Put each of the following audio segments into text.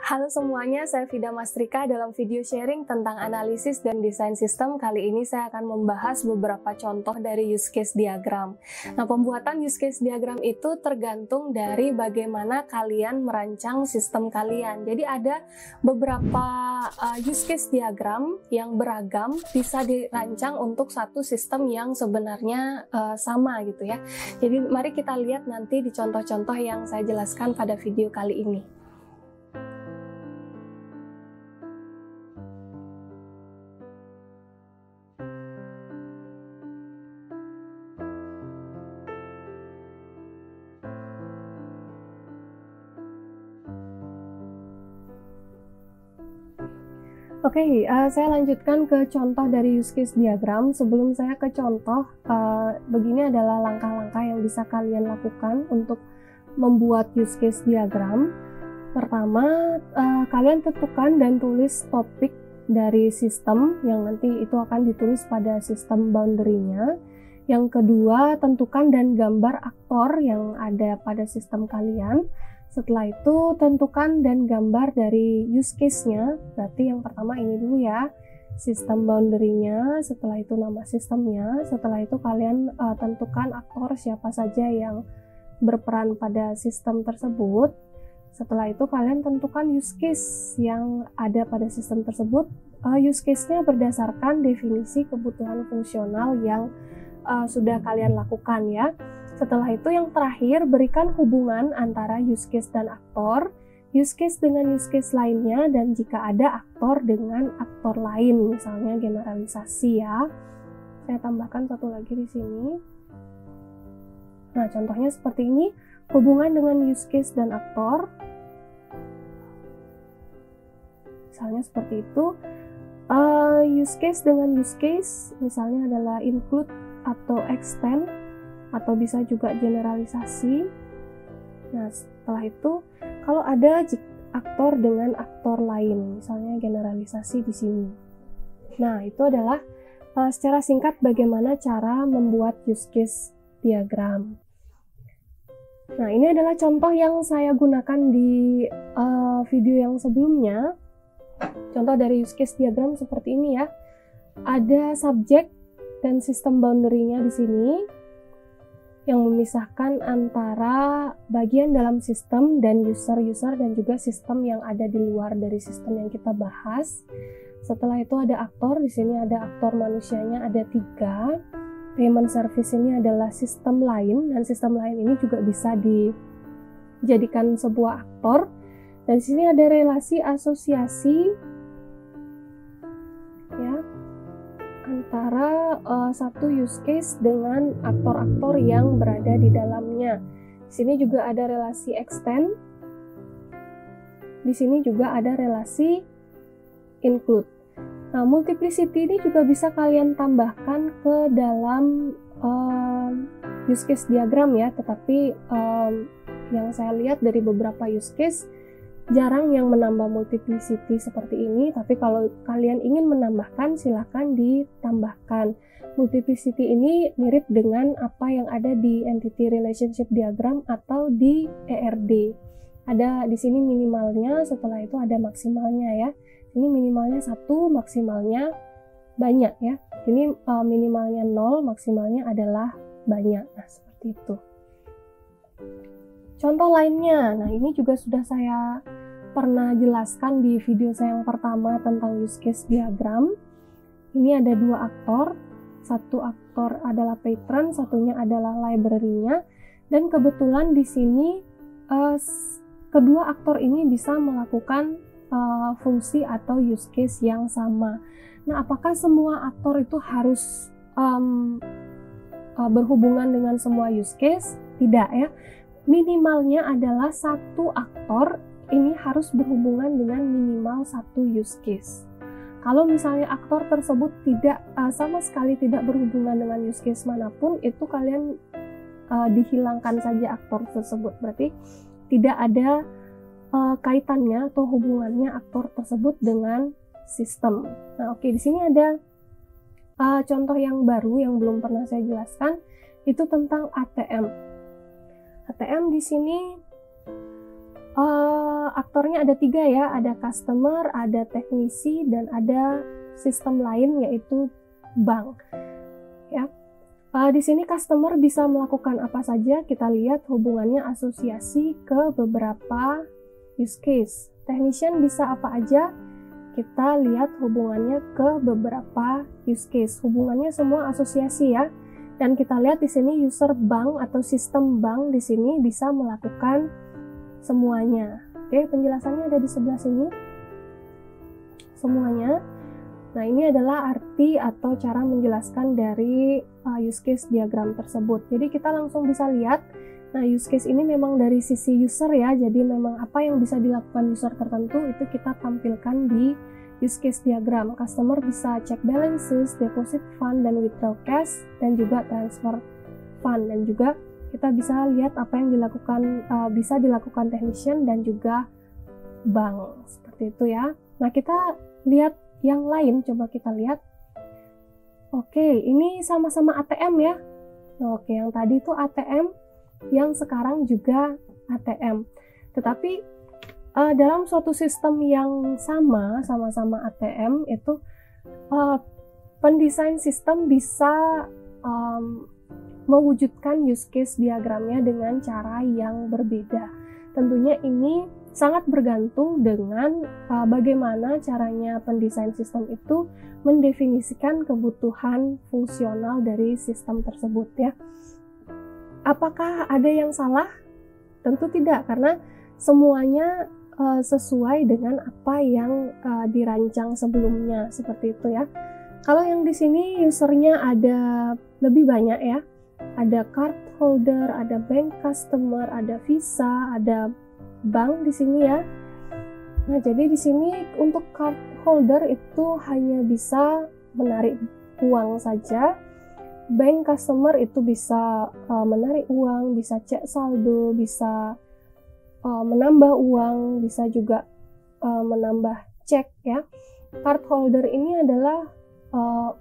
Halo semuanya, saya Vida Mastrika. Dalam video sharing tentang analisis dan desain sistem, kali ini saya akan membahas beberapa contoh dari use case diagram. Nah, pembuatan use case diagram itu tergantung dari bagaimana kalian merancang sistem kalian. Jadi ada beberapa use case diagram yang beragam, bisa dirancang untuk satu sistem yang sebenarnya sama gitu ya. Jadi mari kita lihat nanti di contoh-contoh yang saya jelaskan pada video kali ini. Oke, saya lanjutkan ke contoh dari use case diagram. Sebelum saya ke contoh, begini adalah langkah-langkah yang bisa kalian lakukan untuk membuat use case diagram. Pertama, kalian tentukan dan tulis topik dari sistem yang nanti itu akan ditulis pada sistem boundary-nya. Yang kedua, tentukan dan gambar aktor yang ada pada sistem kalian. Setelah itu, tentukan dan gambar dari use case-nya. Berarti yang pertama ini dulu ya, sistem boundary-nya, setelah itu nama sistemnya, setelah itu kalian tentukan aktor siapa saja yang berperan pada sistem tersebut. Setelah itu kalian tentukan use case yang ada pada sistem tersebut. Use case-nya berdasarkan definisi kebutuhan fungsional yang sudah kalian lakukan ya. Setelah itu yang terakhir, berikan hubungan antara use case dan aktor, use case dengan use case lainnya, dan jika ada aktor dengan aktor lain, misalnya generalisasi ya. Saya tambahkan satu lagi di sini. Nah, contohnya seperti ini, hubungan dengan use case dan aktor. Misalnya seperti itu. Use case dengan use case, misalnya adalah include atau extend, atau bisa juga generalisasi. Nah, setelah itu kalau ada aktor dengan aktor lain, misalnya generalisasi di sini. Nah, itu adalah secara singkat bagaimana cara membuat use case diagram. Nah, ini adalah contoh yang saya gunakan di video yang sebelumnya. Contoh dari use case diagram seperti ini ya. Ada subjek dan sistem boundary-nya di sini, yang memisahkan antara bagian dalam sistem dan user-user dan juga sistem yang ada di luar dari sistem yang kita bahas. Setelah itu ada aktor, di sini ada aktor manusianya ada 3. Payment service ini adalah sistem lain, dan sistem lain ini juga bisa dijadikan sebuah aktor. Dan di sini ada relasi asosiasi ya, antara satu use case dengan aktor-aktor yang berada di dalamnya. Di sini juga ada relasi extend. Di sini juga ada relasi include. Nah, multiplicity ini juga bisa kalian tambahkan ke dalam use case diagram ya, tetapi yang saya lihat dari beberapa use case jarang yang menambah multiplicity seperti ini, tapi kalau kalian ingin menambahkan silahkan ditambahkan. Multiplicity ini mirip dengan apa yang ada di entity relationship diagram atau di ERD. Ada di sini minimalnya, setelah itu ada maksimalnya ya. Ini minimalnya 1, maksimalnya banyak ya. Ini minimalnya 0, maksimalnya adalah banyak. Nah, seperti itu. Contoh lainnya, nah ini juga sudah saya pernah jelaskan di video saya yang pertama tentang use case diagram. Ini ada 2 aktor, satu aktor adalah patron, satunya adalah library-nya, dan kebetulan di sini kedua aktor ini bisa melakukan fungsi atau use case yang sama. Nah, apakah semua aktor itu harus berhubungan dengan semua use case? Tidak ya. Minimalnya adalah satu aktor ini harus berhubungan dengan minimal satu use case. Kalau misalnya aktor tersebut tidak sama sekali tidak berhubungan dengan use case manapun, itu kalian dihilangkan saja aktor tersebut. Berarti tidak ada kaitannya atau hubungannya aktor tersebut dengan sistem. Nah, oke, di sini ada contoh yang baru yang belum pernah saya jelaskan, itu tentang ATM. ATM di sini aktornya ada 3 ya, ada customer, ada teknisi, dan ada sistem lain yaitu bank. Ya, di sini customer bisa melakukan apa saja. Kita lihat hubungannya asosiasi ke beberapa use case. Technician bisa apa aja. Kita lihat hubungannya ke beberapa use case. Hubungannya semua asosiasi ya. Dan kita lihat di sini user bank atau sistem bank di sini bisa melakukan semuanya. Oke, penjelasannya ada di sebelah sini. Semuanya. Nah, ini adalah arti atau cara menjelaskan dari use case diagram tersebut. Jadi kita langsung bisa lihat, nah use case ini memang dari sisi user ya, jadi memang apa yang bisa dilakukan user tertentu itu kita tampilkan di use case diagram. Customer bisa check balances, deposit fund, dan withdraw cash, dan juga transfer fund, dan juga kita bisa lihat apa yang bisa dilakukan technician dan juga bank, seperti itu ya. Nah, kita lihat yang lain, coba kita lihat. Oke, ini sama-sama ATM ya. Oke, yang tadi itu ATM, yang sekarang juga ATM. Tetapi dalam suatu sistem yang sama-sama ATM itu pendesain sistem bisa mewujudkan use case diagramnya dengan cara yang berbeda. Tentunya ini sangat bergantung dengan bagaimana caranya pendesain sistem itu mendefinisikan kebutuhan fungsional dari sistem tersebut ya. Apakah ada yang salah? Tentu tidak, karena semuanya sesuai dengan apa yang dirancang sebelumnya, seperti itu ya. Kalau yang di sini usernya ada lebih banyak ya. Ada card holder, ada bank customer, ada visa, ada bank di sini ya. Nah, jadi di sini untuk card holder itu hanya bisa menarik uang saja. Bank customer itu bisa menarik uang, bisa cek saldo, bisa menambah uang, bisa juga menambah cek ya. Card holder ini adalah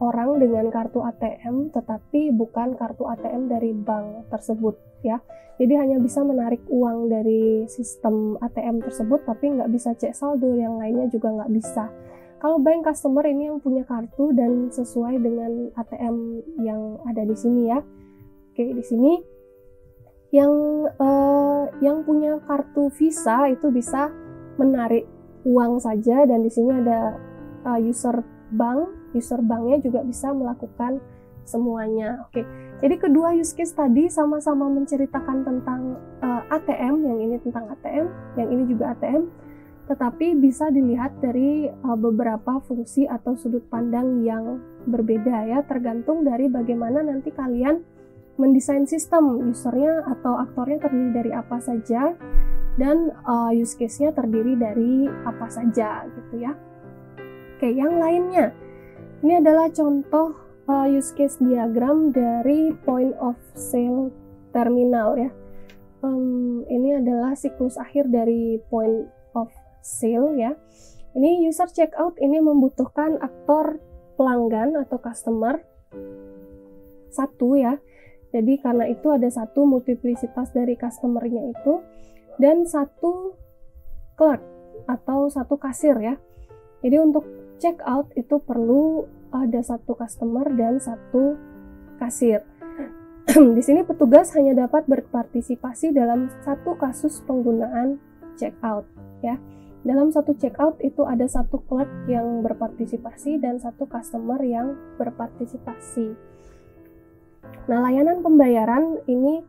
orang dengan kartu ATM, tetapi bukan kartu ATM dari bank tersebut ya. Jadi hanya bisa menarik uang dari sistem ATM tersebut, tapi nggak bisa cek saldo, yang lainnya juga nggak bisa. Kalau bank customer ini yang punya kartu dan sesuai dengan ATM yang ada di sini ya. Oke, di sini yang punya kartu Visa itu bisa menarik uang saja, dan di sini ada user banknya juga bisa melakukan semuanya. Oke, jadi kedua use case tadi sama-sama menceritakan tentang ATM, yang ini tentang ATM, yang ini juga ATM, tetapi bisa dilihat dari beberapa fungsi atau sudut pandang yang berbeda ya, tergantung dari bagaimana nanti kalian mendesain sistem. Usernya atau aktornya terdiri dari apa saja, dan use case-nya terdiri dari apa saja gitu ya. Oke, yang lainnya, ini adalah contoh use case diagram dari point of sale terminal ya. Ini adalah siklus akhir dari point of sale ya. Ini user checkout ini membutuhkan aktor pelanggan atau customer satu ya. Jadi karena itu ada satu multiplisitas dari customernya itu, dan satu clerk atau satu kasir ya. Jadi untuk checkout itu perlu ada satu customer dan satu kasir. Di sini petugas hanya dapat berpartisipasi dalam satu kasus penggunaan checkout ya. Dalam satu checkout itu ada satu clerk yang berpartisipasi dan satu customer yang berpartisipasi. Nah, layanan pembayaran ini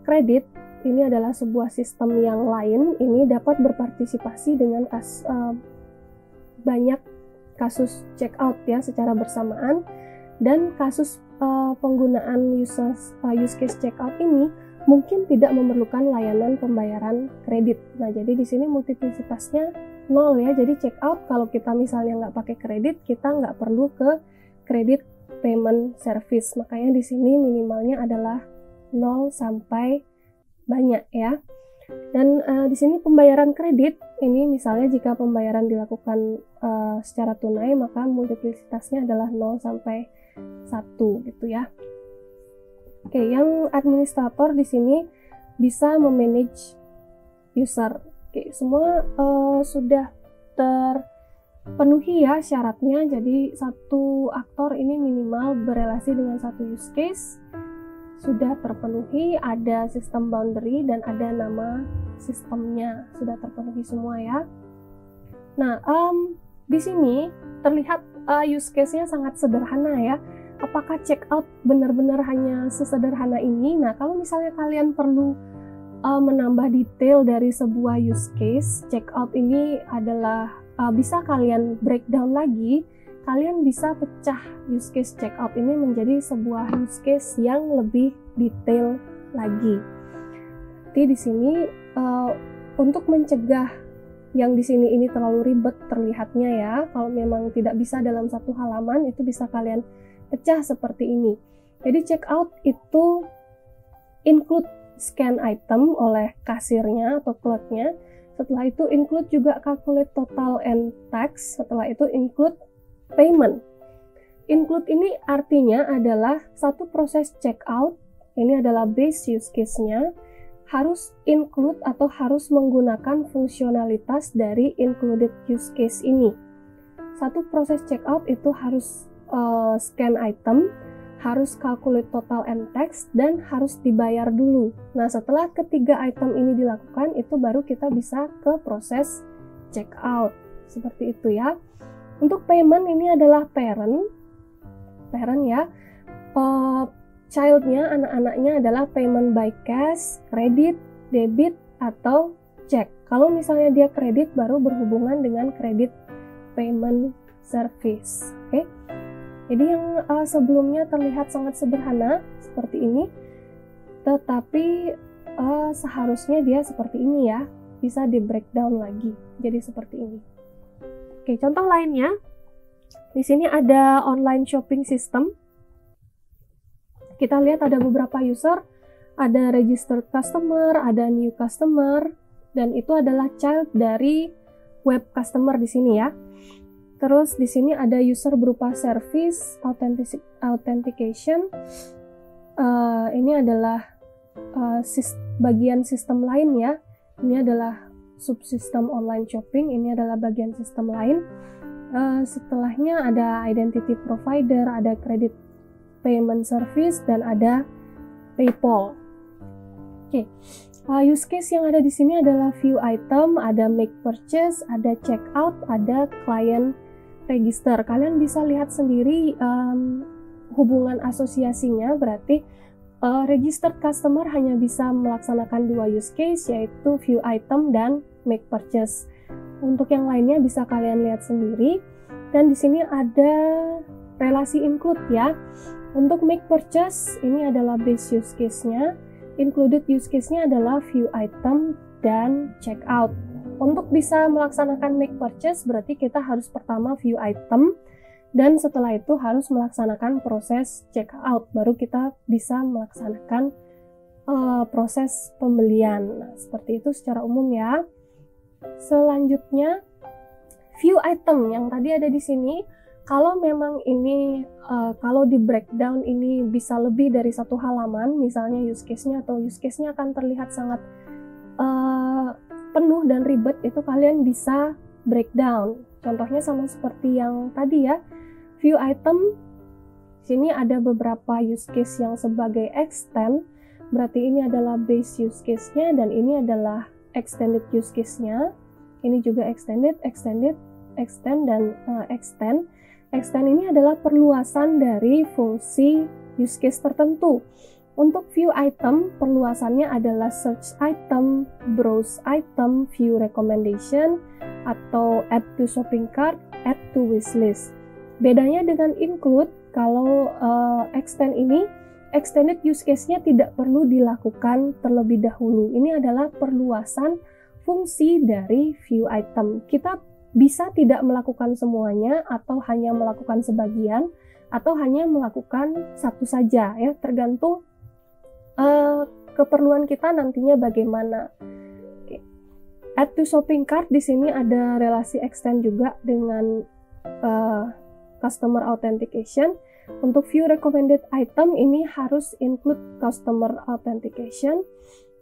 kredit ini adalah sebuah sistem yang lain. Ini dapat berpartisipasi dengan banyak kasus checkout ya secara bersamaan, dan kasus penggunaan use case checkout ini mungkin tidak memerlukan layanan pembayaran kredit. Nah, jadi di sini multiplisitasnya 0 ya. Jadi checkout kalau kita misalnya nggak pakai kredit, kita nggak perlu ke kredit payment service. Makanya di sini minimalnya adalah 0 sampai banyak ya. Dan di sini pembayaran kredit ini misalnya jika pembayaran dilakukan secara tunai, maka multiplisitasnya adalah 0 sampai 1 gitu ya. Oke, yang administrator di sini bisa memanage user. Oke, semua sudah terpenuhi ya syaratnya. Jadi satu aktor ini minimal berelasi dengan satu use case sudah terpenuhi, ada sistem boundary dan ada nama sistemnya, sudah terpenuhi semua ya. Nah, di sini terlihat use case-nya sangat sederhana ya. Apakah checkout benar-benar hanya sesederhana ini? Nah, kalau misalnya kalian perlu menambah detail dari sebuah use case, checkout ini adalah bisa kalian breakdown lagi. Kalian bisa pecah use case checkout ini menjadi sebuah use case yang lebih detail lagi. Jadi di sini untuk mencegah yang di sini ini terlalu ribet terlihatnya ya, kalau memang tidak bisa dalam satu halaman, itu bisa kalian pecah seperti ini. Jadi checkout itu include scan item oleh kasirnya atau clerknya. Setelah itu include juga calculate total and tax. Setelah itu include payment. Include ini artinya adalah satu proses checkout, ini adalah base use case-nya, harus include atau harus menggunakan fungsionalitas dari included use case ini. Satu proses checkout itu harus scan item, harus calculate total and tax, dan harus dibayar dulu. Nah, setelah ketiga item ini dilakukan, itu baru kita bisa ke proses checkout. Seperti itu ya. Untuk payment ini adalah parent ya. Childnya, anak-anaknya adalah payment by cash, kredit, debit, atau check. Kalau misalnya dia kredit, baru berhubungan dengan kredit payment service. Oke. Jadi yang sebelumnya terlihat sangat sederhana seperti ini, tetapi seharusnya dia seperti ini ya, bisa di breakdown lagi jadi seperti ini. Oke, contoh lainnya di sini ada online shopping system. Kita lihat ada beberapa user, ada registered customer, ada new customer, dan itu adalah child dari web customer di sini ya. Terus di sini ada user berupa service, authentication. Ini adalah bagian sistem lain ya. Ini adalah subsistem online shopping. Ini adalah bagian sistem lain. Setelahnya ada identity provider, ada credit payment service, dan ada PayPal. Oke. Use case yang ada di sini adalah view item, ada make purchase, ada checkout, ada client register. Kalian bisa lihat sendiri hubungan asosiasinya, berarti registered customer hanya bisa melaksanakan dua use case, yaitu view item dan make purchase. Untuk yang lainnya bisa kalian lihat sendiri. Dan di sini ada relasi include ya. Untuk make purchase ini adalah base use case-nya. Included use case-nya adalah view item dan checkout. Untuk bisa melaksanakan make purchase berarti kita harus pertama view item, dan setelah itu harus melaksanakan proses checkout, baru kita bisa melaksanakan proses pembelian. Nah, seperti itu secara umum ya. Selanjutnya view item yang tadi ada di sini. Kalau memang ini, kalau di breakdown ini bisa lebih dari satu halaman, misalnya use case-nya atau use case-nya akan terlihat sangat penuh dan ribet, itu kalian bisa breakdown. Contohnya sama seperti yang tadi ya, view item. Sini ada beberapa use case yang sebagai extend, berarti ini adalah base use case-nya dan ini adalah extended use case-nya. Ini juga extended, extend, dan extend. Extend ini adalah perluasan dari fungsi use case tertentu. Untuk view item, perluasannya adalah search item, browse item, view recommendation, atau add to shopping cart, add to wishlist. Bedanya dengan include, kalau extend ini, extended use case-nya tidak perlu dilakukan terlebih dahulu. Ini adalah perluasan fungsi dari view item. Kita bisa tidak melakukan semuanya, atau hanya melakukan sebagian, atau hanya melakukan satu saja, ya, tergantung keperluan kita nantinya bagaimana. Oke. Add to shopping cart di sini ada relasi extend juga dengan customer authentication. Untuk view recommended item ini harus include customer authentication,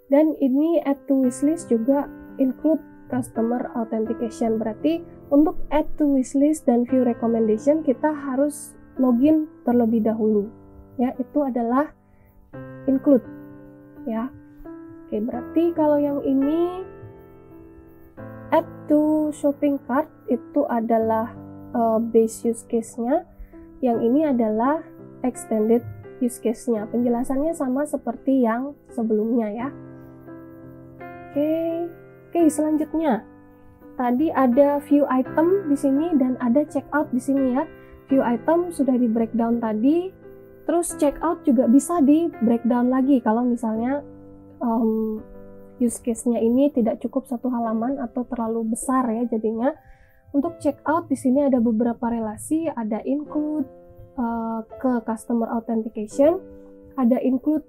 dan ini add to wishlist juga include customer authentication. Berarti untuk add to wishlist dan view recommendation kita harus login terlebih dahulu. Ya, itu adalah include. Ya. Oke, berarti kalau yang ini add to shopping cart itu adalah base use case-nya. Yang ini adalah extended use case-nya. Penjelasannya sama seperti yang sebelumnya ya. Oke, selanjutnya. Tadi ada view item di sini dan ada checkout di sini ya. View item sudah di breakdown tadi. Terus checkout juga bisa di breakdown lagi kalau misalnya use case-nya ini tidak cukup satu halaman atau terlalu besar ya jadinya. Untuk checkout di sini ada beberapa relasi, ada include ke customer authentication, ada include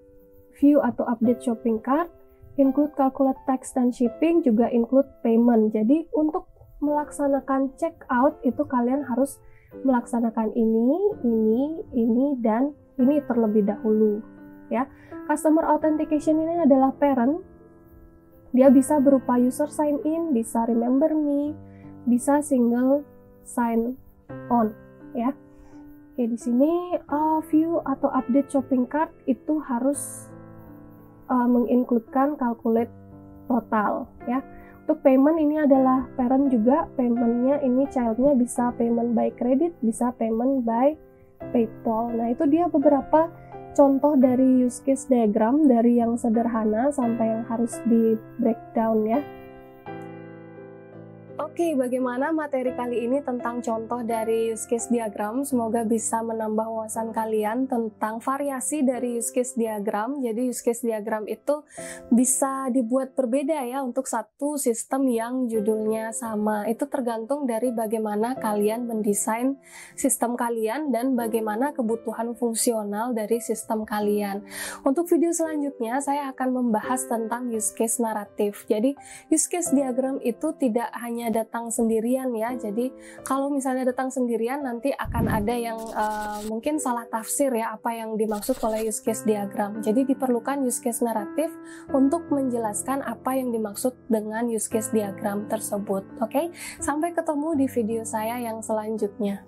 view atau update shopping cart, include calculate tax dan shipping, juga include payment. Jadi untuk melaksanakan checkout itu kalian harus melaksanakan ini dan ini terlebih dahulu ya. Customer authentication ini adalah parent. Dia bisa berupa user sign in, bisa remember me, bisa single sign on ya. Oke, di sini view atau update shopping cart itu harus mengincludekan calculate total ya. Untuk payment ini adalah parent juga, paymentnya ini childnya bisa payment by credit, bisa payment by PayPal. Nah, itu dia beberapa contoh dari use case diagram dari yang sederhana sampai yang harus di breakdown ya. Oke, bagaimana materi kali ini tentang contoh dari use case diagram? Semoga bisa menambah wawasan kalian tentang variasi dari use case diagram. Jadi use case diagram itu bisa dibuat berbeda ya untuk satu sistem yang judulnya sama. Itu tergantung dari bagaimana kalian mendesain sistem kalian dan bagaimana kebutuhan fungsional dari sistem kalian. Untuk video selanjutnya saya akan membahas tentang use case naratif. Jadi use case diagram itu tidak hanya datang sendirian ya. Jadi kalau misalnya datang sendirian nanti akan ada yang mungkin salah tafsir ya apa yang dimaksud oleh use case diagram. Jadi diperlukan use case naratif untuk menjelaskan apa yang dimaksud dengan use case diagram tersebut. Oke, sampai ketemu di video saya yang selanjutnya.